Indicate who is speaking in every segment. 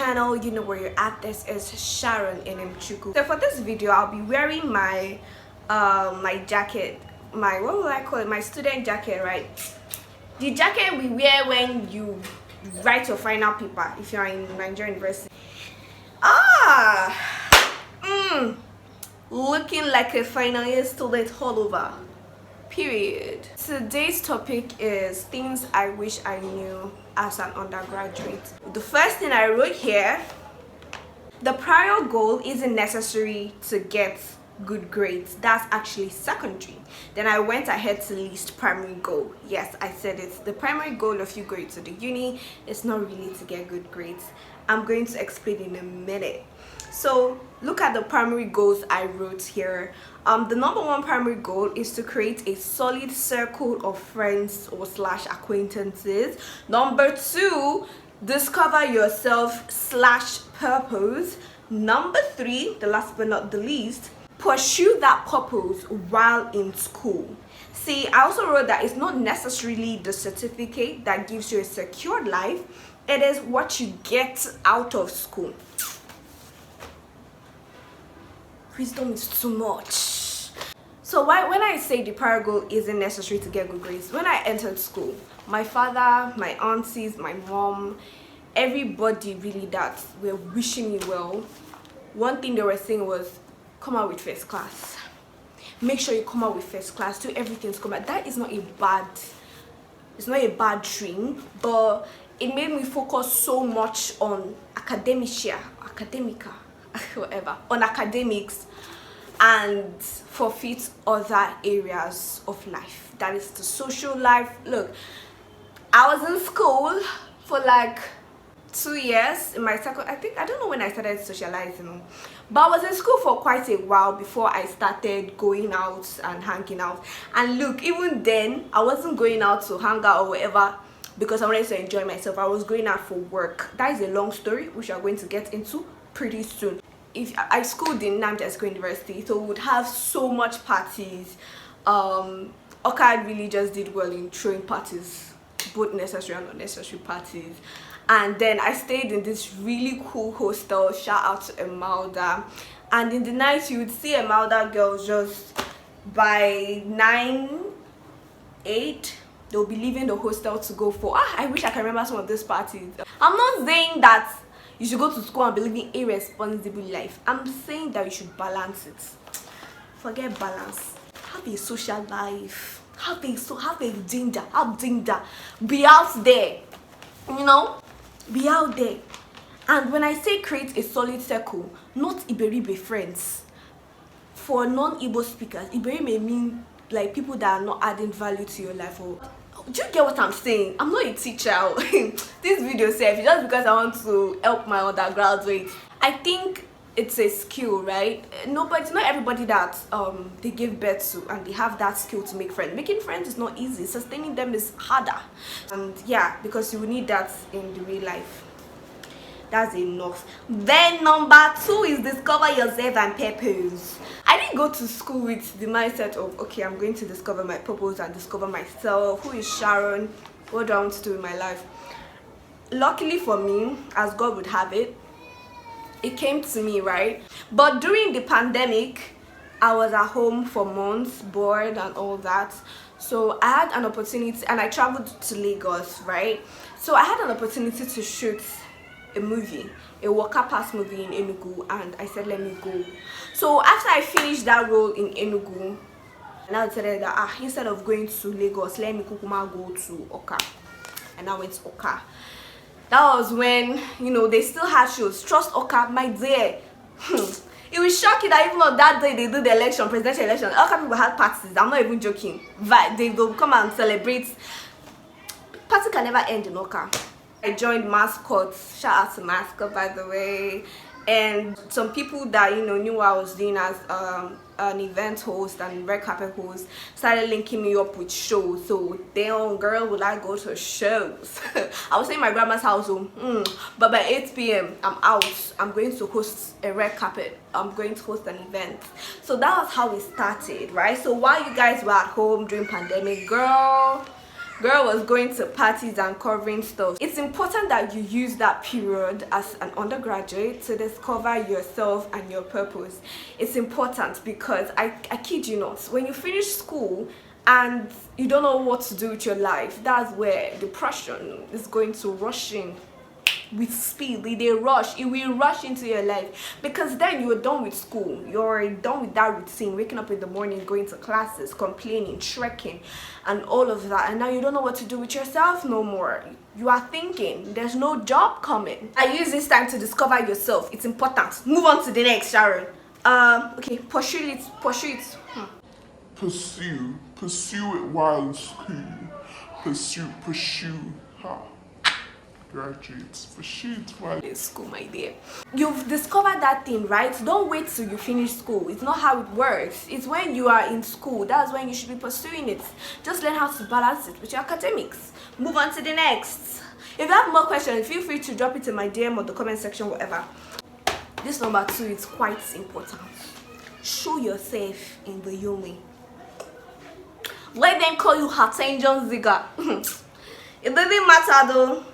Speaker 1: channel. You know where you're at. This is Sharon in Mchuku. So for this video I'll be wearing my my jacket, my, what will I call it, my student jacket, right? The jacket we wear when you write your final paper if you're in Nigerian university. Looking like a final year student all over, period. Today's topic is things I wish I knew as an undergraduate. The first thing I wrote here: the prior goal isn't necessary to get good grades. That's actually secondary. Then I went ahead to list primary goal. Yes, I said it. The primary goal of you going to the uni is not really to get good grades. I'm going to explain in a minute. So look at the primary goals I wrote here. The number one primary goal is to create a solid circle of friends or slash acquaintances. Number two, discover yourself slash purpose. Number three, the last but not the least, pursue that purpose while in school. See, I also wrote that it's not necessarily the certificate that gives you a secured life. It is what you get out of school. Wisdom is too much. So when I say the prior goal isn't necessary to get good grades, when I entered school, my father, my aunties, my mom, everybody really that were wishing me well, one thing they were saying was, come out with first class. Make sure you come out with first class. Do everything to come out. That is not a bad, it's not a bad dream, but it made me focus so much on academica, whatever, on academics, and forfeit other areas of life. That is the social life. Look, I was in school for like 2 years in my second, I don't know when I started socializing, but I was in school for quite a while before I started going out and hanging out. And look, even then I wasn't going out to hang out or whatever because I wanted to enjoy myself. I was going out for work. That is a long story which we are going to get into pretty soon. If I schooled in Namdi University, so we would have so much parties. Oka really just did well in throwing parties, both necessary and unnecessary parties. And then I stayed in this really cool hostel, shout out to Emalda. And in the night you would see Emalda girls just by 9, 8, they'll be leaving the hostel to go for, I wish I can remember some of these parties. I'm not saying that you should go to school and be living a responsible life. I'm saying that you should balance it. Forget balance. Have a social life. Have a ginger. Be out there. You know? Be out there. And when I say create a solid circle, not Iberibe friends. For non-Igbo speakers, Iberibe may mean like people that are not adding value to your life. Or do you get what I'm saying? I'm not a teacher. This video says just because I want to help my undergraduates. I think it's a skill, right? No, but it's not everybody that they give birth to and they have that skill to make friends. Making friends is not easy. Sustaining them is harder. And yeah, because you will need that in the real life. That's enough. Then number two is discover yourself and purpose. I didn't go to school with the mindset of, okay, I'm going to discover my purpose and discover myself. Who is Sharon? What do I want to do in my life? Luckily for me, as God would have it, it came to me, right? But during the pandemic, I was at home for months, bored and all that. So I had an opportunity, and I traveled to Lagos, right? So I had an opportunity to shoot a movie, a Waka Pass movie in Enugu, and I said, let me go. So after I finished that role in Enugu, and I decided that instead of going to Lagos, let me kukuma go to Oka. And I went to Oka. That was when, you know, they still had shows. Trust Oka, my dear. It was shocking that even on that day they do the election, presidential election, Oka people had parties. I'm not even joking. They will come and celebrate. Party can never end in Oka. I joined Mascots. Shout out to Mascot, by the way. And some people that, you know, knew what I was doing as an event host and red carpet host started linking me up with shows. So damn, girl, will I go to shows? I was in my grandma's house, but by 8 p.m. I'm out. I'm going to host a red carpet. I'm going to host an event. So that was how we started, right? So while you guys were at home during pandemic, girl, Girl was going to parties and covering stuff. It's important that you use that period as an undergraduate to discover yourself and your purpose. It's important because I kid you not, when you finish school and you don't know what to do with your life, that's where depression is going to rush in with speed. It will rush into your life, because then you're done with school, you're done with that routine, waking up in the morning, going to classes, complaining, trekking and all of that, and now you don't know what to do with yourself no more. You are thinking there's no job coming. I use this time to discover yourself. It's important. Move on to the next, Sharon. Okay, pursue it.
Speaker 2: Pursue it while in school. Pursue. Graduates, pursue it while
Speaker 1: in school, my dear. You've discovered that thing, right? Don't wait till you finish school. It's not how it works. It's when you are in school, that's when you should be pursuing it. Just learn how to balance it with your academics. Move on to the next. If you have more questions, feel free to drop it in my DM or the comment section, whatever. This number 2 is quite important. Show yourself in the yumi. Let them call you Hattenjon Ziga. It doesn't matter though.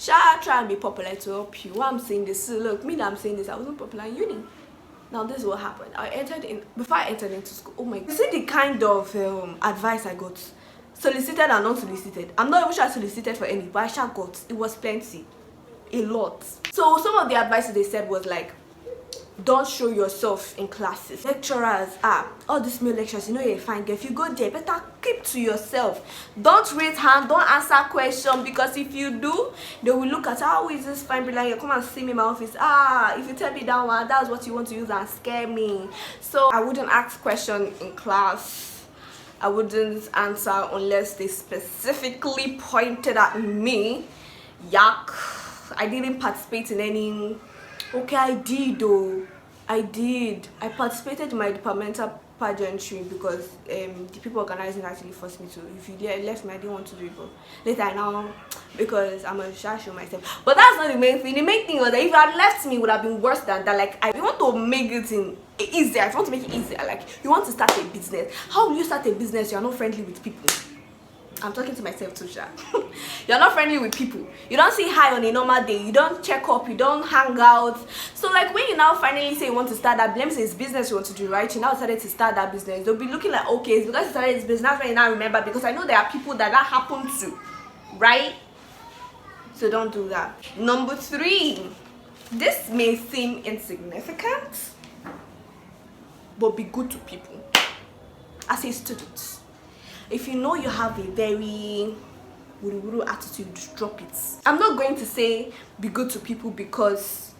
Speaker 1: Shall I try and be popular to help you? Why I'm saying this, look, me that I'm saying this, I wasn't popular in uni. Now this is what happened. Before I entered into school, oh my god. You see the kind of advice I got? Solicited and unsolicited. I'm not even sure I solicited for any, but I sure got. It was plenty. A lot. So some of the advice they said was like, don't show yourself in classes. Lecturers, all these male lecturers, you know you're a fine girl. If you go there, better keep to yourself. Don't raise hand, don't answer questions, because if you do, they will look at how is this fine brilliant, you come and see me in my office. If you tell me that one, that's what you want to use and scare me. So I wouldn't ask questions in class. I wouldn't answer unless they specifically pointed at me. Yuck. I didn't participate in any. Okay, I did though. I participated in my departmental pageantry because the people organizing actually forced me to. If you left me, I didn't want to do it, but later I know, because I'm a shy show myself. But that's not the main thing. The main thing was that if you had left me, it would have been worse than that. Like, I want to make it easier. If you want to make it easier, like you want to start a business. How will you start a business? You're not friendly with people. I'm talking to myself too, Sha. You're not friendly with people. You don't say hi on a normal day. You don't check up. You don't hang out. So like when you now finally say you want to start that, let me say it's business you want to do, right? You now decided to start that business. They'll be looking like, okay, it's because you started this business. That's when you now remember, because I know there are people that happened to, right? So don't do that. Number 3. This may seem insignificant, but be good to people. As a student, if you know you have a very wuru attitude, just drop it. I'm not going to say be good to people because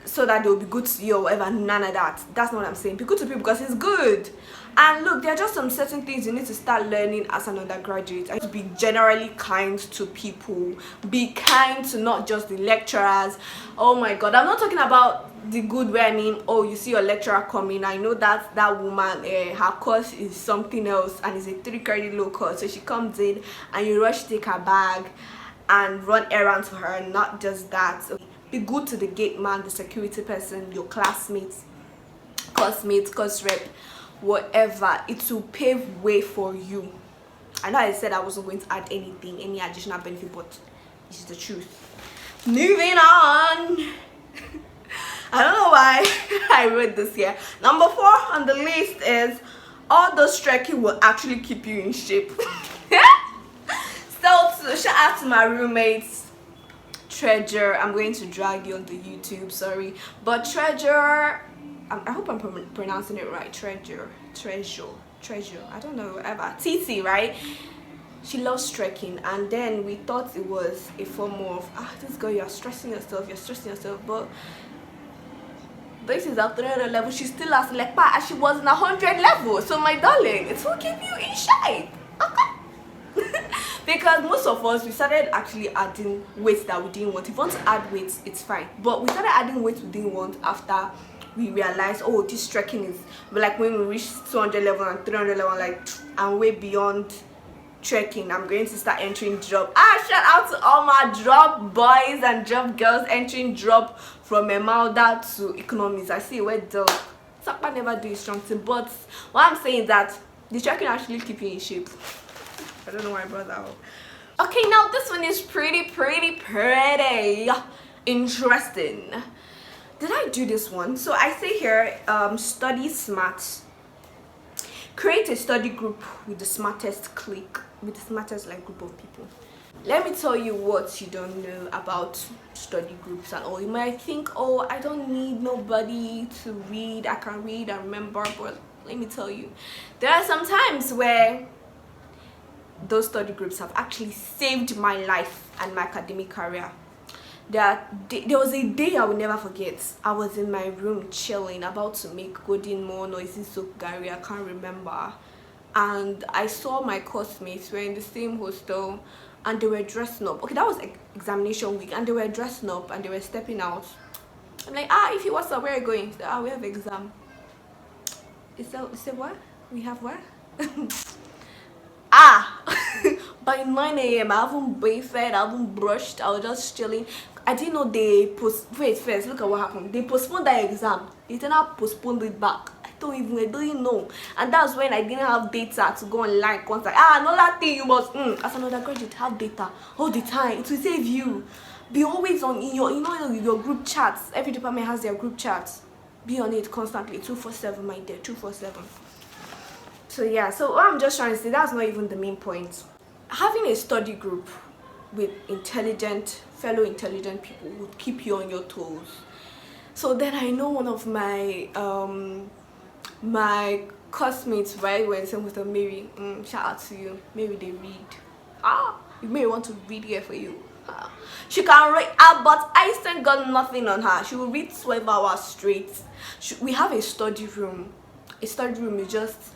Speaker 1: so that they'll be good to you or whatever. None of that. That's not what I'm saying. Be good to people because it's good. And look, there are just some certain things you need to start learning as an undergraduate. To be generally kind to people. Be kind to not just the lecturers. Oh my god, I'm not talking about the good way. I mean, oh, you see your lecturer coming, I know that woman, her course is something else and it's a 3-credit low course, so she comes in and you rush take her bag and run errands for her. Not just that. So be good to the gate man, the security person, your classmates, course rep, whatever. It will pave way for you. I know I said I wasn't going to add anything, any additional benefit, but it's the truth. Moving on. I don't know why I wrote this here. Number 4 on the list is all those trekking will actually keep you in shape. So shout out to my roommates, Treasure. I'm going to drag you on the YouTube, sorry, but Treasure, I hope I'm pronouncing it right. Treasure, I don't know, whatever. TT, right? She loves trekking, and then we thought it was a form of this girl, you're stressing yourself, but this is at 300 level. She's still at like as she was in 100 level. So my darling, it will keep you in shape, okay? Because most of us, we started actually adding weight that we didn't want. If you want to add weight, it's fine, but we started adding weight we didn't want after we realized, oh, this trekking is like when we reach 200 level and 300 level, like I'm way beyond trekking. I'm going to start entering drop. Shout out to all my drop boys and drop girls entering drop from Emalda to economics. I see where the Sapa never do strong thing, but what I'm saying is that The trekking actually keep you in shape. I don't know why I brought that up. Okay, now this one is pretty interesting. Did I do this one? So I say here, study smart. Create a study group with the smartest clique, with the smartest like group of people. Let me tell you what you don't know about study groups and all. You might think, oh, I don't need nobody to read, I can read and remember, but let me tell you, there are some times where those study groups have actually saved my life and my academic career. There was a day I will never forget. I was in my room chilling, about to make golden more noisy soap Gary, I can't remember, and I saw my classmates were in the same hostel and they were dressing up. Okay, that was examination week, and they were dressing up and they were stepping out. I'm like, if you what's up, where are you going? Said, we have exam. Is that what? We have what? By 9 a.m. I haven't bathed, I haven't brushed, I was just chilling. I didn't know they wait first, look at what happened. They postponed that exam. They then postponed it back. I don't know. And that's when I didn't have data to go online contact. Another thing you must as an undergraduate have data all the time. It will save you. Be always on in your group chats. Every department has their group chats. Be on it constantly. 247, my dear, 247. So yeah, so what I'm just trying to say, that's not even the main point. Having a study group with fellow intelligent people would keep you on your toes. So then I know one of my my classmates, right, when some with Mary, shout out to you, Mary, they read. You may want to read here for you. She can read, but Einstein got nothing on her. She will read 12 hours straight. We have a study room. A study room is just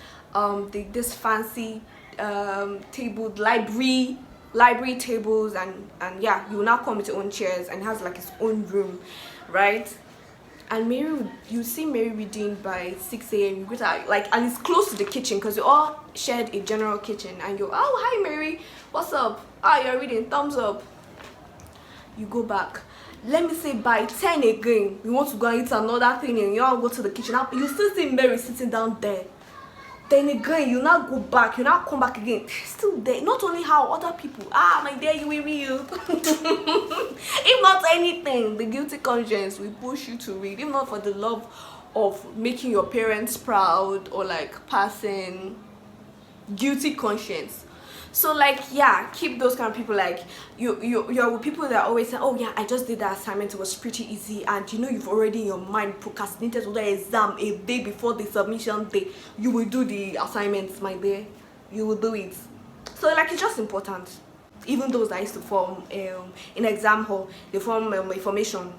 Speaker 1: this fancy table, library tables, and yeah, you will now come with your own chairs, and it has like its own room, right? And you see Mary reading by 6 a.m. You go to and it's close to the kitchen because you all shared a general kitchen, and you're, oh, hi Mary, what's up? You're reading, thumbs up. You go back. Let me say by 10 again, you want to go and eat another thing, and you all go to the kitchen. You still see Mary sitting down there. Then again, you now go back, you now come back again, still there. Not only how other people, my dear, you will read. If not anything, the guilty conscience will push you to read. If not for the love of making your parents proud or like passing, guilty conscience. So like, yeah, keep those kind of people. Like you're with people that always say, oh yeah, I just did that assignment, it was pretty easy, and you know you've already in your mind procrastinated to the exam a day before the submission day. You will do the assignments, my dear, you will do it. So like, it's just important. Even those that used to form in exam hall, they form information.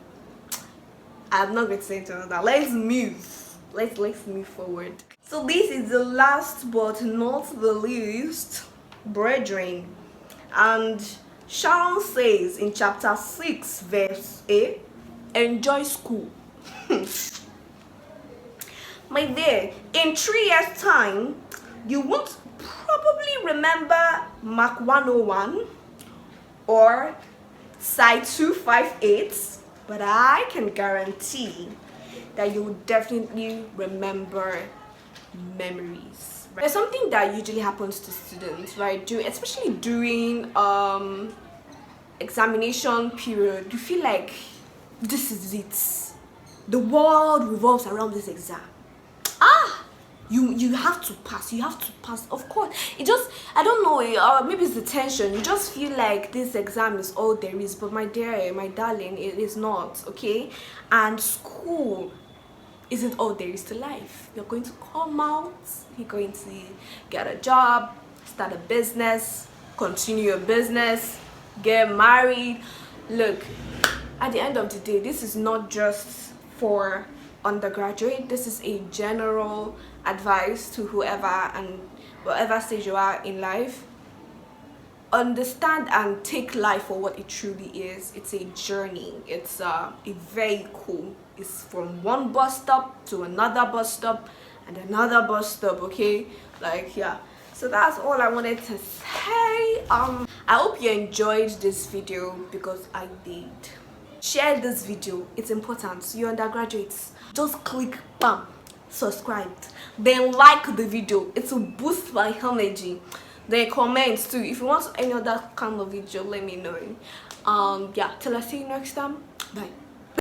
Speaker 1: I'm not going to say anything about that. Let's move forward. So this is the last but not the least, brethren, and Sharon says in chapter 6 verse 8, enjoy school. My dear, in 3 years time you won't probably remember Mark 101 or Site 258, but I can guarantee that you will definitely remember memories. There's something that usually happens to students, right? Especially during examination period. You feel like this is it. The world revolves around this exam. You have to pass. You have to pass. Of course, it just, I don't know. Maybe it's the tension. You just feel like this exam is all there is. But my dear, my darling, it is not. Okay, and school isn't all there is to life. You're going to come out, you're going to get a job, start a business, continue your business, get married. Look, at the end of the day, this is not just for undergraduate. This is a general advice to whoever and whatever stage you are in life. Understand and take life for what it truly is. It's a journey. It's a vehicle. It's from one bus stop to another bus stop and another bus stop. Okay, like, yeah, so that's all I wanted to say. I hope you enjoyed this video, because I did. Share this video, it's important. You undergraduates, just click bam, subscribe, then like the video. It will boost my energy. Then comment too. If you want any other kind of video, let me know. Yeah, till I see you next time. Bye.